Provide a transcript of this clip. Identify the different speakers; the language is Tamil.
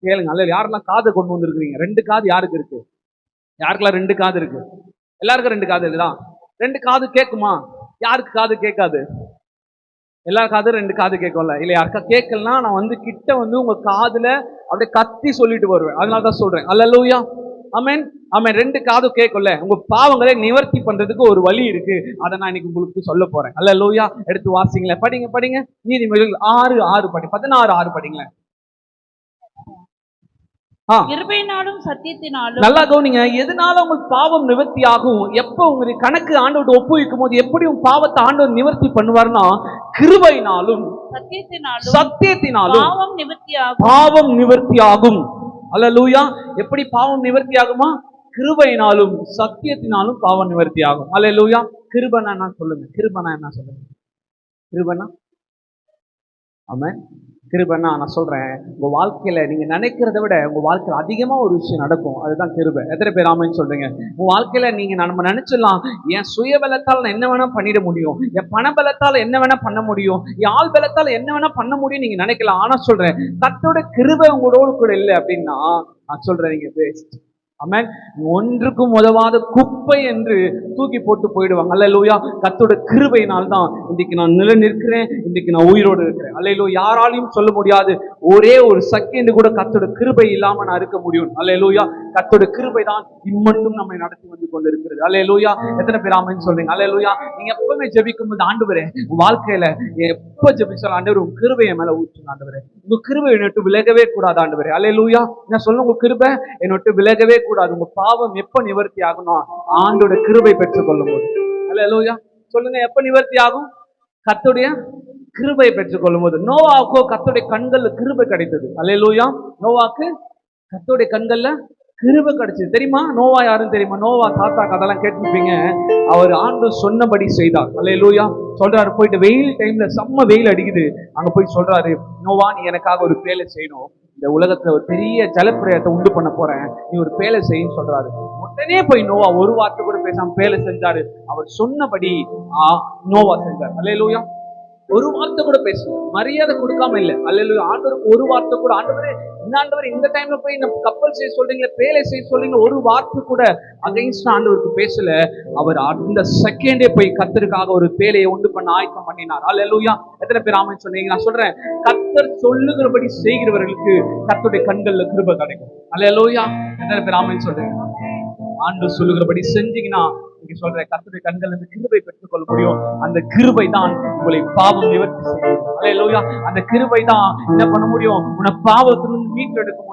Speaker 1: கேளுங்க. அல்ல யாரெல்லாம் காதை கொண்டு வந்திருக்கிறீங்க? 2 காது யாருக்கு இருக்கு? யாருக்கெல்லாம் 2 காது இருக்கு? எல்லாருக்கும் 2 காது இருக்குதான். 2 காது கேட்குமா? யாருக்கு காது கேட்காது? எல்லா காதும் 2 காது கேட்கும்ல. இல்ல யாருக்கா கேட்கலன்னா நான் வந்து கிட்ட வந்து உங்க காதுல அப்படியே கத்தி சொல்லிட்டு வருவேன். அதனாலதான் சொல்றேன். அல்லேலூயா. ஆமென். ஆமென். 2 காதும் கேட்கும்ல. உங்க பாவங்களை நிவர்த்தி பண்றதுக்கு ஒரு வழி இருக்கு. அதை நான் இன்னைக்கு உங்களுக்கு சொல்ல போறேன். அல்லேலூயா. எடுத்து வாசிங்களேன். படிங்க படிங்க. நீதிமொழிகள் 6:6 படி. 16:6 படிங்களேன்.
Speaker 2: கிருபையினாலும் சத்தியத்தினாலும்.
Speaker 1: நல்லா கவனிங்க. எதனால உங்களுக்கு பாவம் நிவர்த்தி ஆகும்? எப்ப உங்களுக்கு கணக்கு ஆண்டவர்கிட்ட ஒப்புவிக்கும் போது எப்படி உங்க பாவத்தை ஆண்டவர் நிவர்த்தி பண்ணுவார்னா, கிருபையினாலும் சத்தியத்தினாலும் பாவம் நிவர்த்தி ஆகும். அல்லேலூயா. எப்படி பாவம் நிவர்த்தி ஆகுமா? கிருபையினாலும் சத்தியத்தினாலும் பாவம் நிவர்த்தி ஆகும். அல்லேலூயா. கிருபைனா என்ன சொல்லுங்க? கிருபைனா என்ன சொல்லுங்க? கிருபைனா ஆமென். கிருபைன்னா நான் சொல்றேன், உங்க வாழ்க்கையில நீங்க நினைக்கிறத விட உங்க வாழ்க்கையில அதிகமா ஒரு விஷயம் நடக்கும். அதுதான் கிருபை. எத்தனை பேர் ஆமென்னு சொல்றீங்க? உங்க வாழ்க்கையில நீங்க நம்ம நினைச்சிடலாம், என் சுய பலத்தால் நான் என்ன வேணா பண்ணிட முடியும், என் பண பலத்தால என்ன வேணா பண்ண முடியும், என் ஆள் பலத்தால என்ன வேணா பண்ண முடியும் நீங்க நினைக்கலாம். ஆனா சொல்றேன், கர்த்தரோட கிருபை உங்களோடு கூட இல்லை அப்படின்னா நான் சொல்றேன், நீங்க வேஸ்ட். ஆமென். ஒன்றுக்கும் உதவாத குப்பை என்று தூக்கி போட்டு போயிடுவாங்க. அல்லேலூயா. கர்த்தரோட கிருபையினால் தான் இன்னைக்கு நான் நிலை நிற்கிறேன், இன்னைக்கு நான் உயிரோடு இருக்கிறேன். அல்லேலூயா. யாராலையும் சொல்ல முடியாது, ஒரே ஒரு செகண்ட் கூட கர்த்தரோட கிருபை இல்லாம நான் இருக்க முடியும். அல்லேலூயா. கர்த்தரோட கிருபை தான் இம்மட்டும் நம்மை நடத்தி வந்து கொண்டு இருக்கிறது. அல்லேலூயா. எத்தனை பேர் ஆமென்னு சொல்றீங்க? அல்லேலூயா. நீங்க எப்பவுமே ஜெபிக்கும் போது, ஆண்டவரே உங்க வாழ்க்கையில எப்ப ஜெபிச்சாலும் ஆண்டவர் உங்க கிருபையை மேல ஊற்றுங்க. ஆண்டவரே உங்க கிருபை என்னட்டு விலகவே கூடாது. ஆண்டவரே அல்லேலூயா. நான் சொல்ல, உங்க கிருபை என்னட்டு விலகவே கூடாது. உங்க பாவம் எப்ப நிவர்த்தி ஆகணும்? ஆண்டோட கிருபை பெற்றுக் கொள்ளும் போது. அல்லேலூயா. சொல்லுங்க, எப்ப நிவர்த்தி ஆகும்? கர்த்தருடைய கிருபை பெற்றுக் கொள்ளும் போது. நோவாவுக்கோ கர்த்தருடைய கண்கள்ல கிருபை கிடைத்தது. அல்லேலூயா. நோவாக்கு கர்த்தருடைய கண்கள்ல கிருபை கிடைச்சது. தெரியுமா? நோவா யாருன்னு தெரியுமா? நோவா தாத்தா கதெல்லாம் கேட்டிருப்பீங்க. அவர் ஆண்டவர் சொன்னபடி செய்தார். அல்லேலூயா. சொல்றாரு, போயிட்டு வெயில் டைம்ல செம்ம வெயில் அடிக்குது, அங்க போய் சொல்றாரு, நோவா நீ எனக்காக ஒரு வேலை செய்யணும், இந்த உலகத்துல ஒரு பெரிய ஜலப்பிரயத்தை உண்டு பண்ண போறேன், நீ ஒரு வேலை செய்யன்னு சொல்றாரு. உடனே போய் நோவா ஒரு வார்த்தை கூட பேசாம வேலை செஞ்சாரு. அவர் சொன்னபடி நோவா செஞ்சார். அல்லேலூயா. ஒரு வார்த்தை கூட பேசணும், மரியாதை கொடுக்காம இல்லை. அல்லேலூயா. ஆண்டவருக்கு ஒரு வார்த்தை கூட, ஆண்டவரே ஆண்டவர் இந்த டைம்ல போய் நம்ம கப்பல் செய்ய சொல்றீங்க, வேலை செய்ய சொல்றீங்க, ஒரு வார்த்தை கூட அகைன்ஸ்ட் ஆண்டவருக்கு பேசல. அவர் அந்த செகண்டே போய் கர்த்தருக்காக ஒரு வேலையை உண்டு பண்ண ஆயத்தம் பண்ணினார். அல்லேலூயா. எத்தனை பேர் ஆமென் சொன்னீங்க? நான் சொல்றேன், கர்த்தர் சொல்லுகிறபடி செய்கிறவர்களுக்கு கர்த்தருடைய கண்கள்ல கிருபை கிடைக்கும். அல்லேலூயா. எத்தனை பேர் ஆமென் சொல்றீங்க? ஆண்டவர் சொல்லுகிறபடி செஞ்சீங்கன்னா நீங்க சொல்ற கர்த்தருடைய கண்கள் இருந்து கிருபை பெற்றுக் கொள்ள முடியும். அந்த கிருபை தான் உங்களை பாவம் நிவர்த்தி செய்யும். அல்லேலூயா. அந்த கிருபை தான் என்ன பண்ண முடியும்? உன்னை பாவத்திலிருந்து மீட்டெடுக்க முடியும்.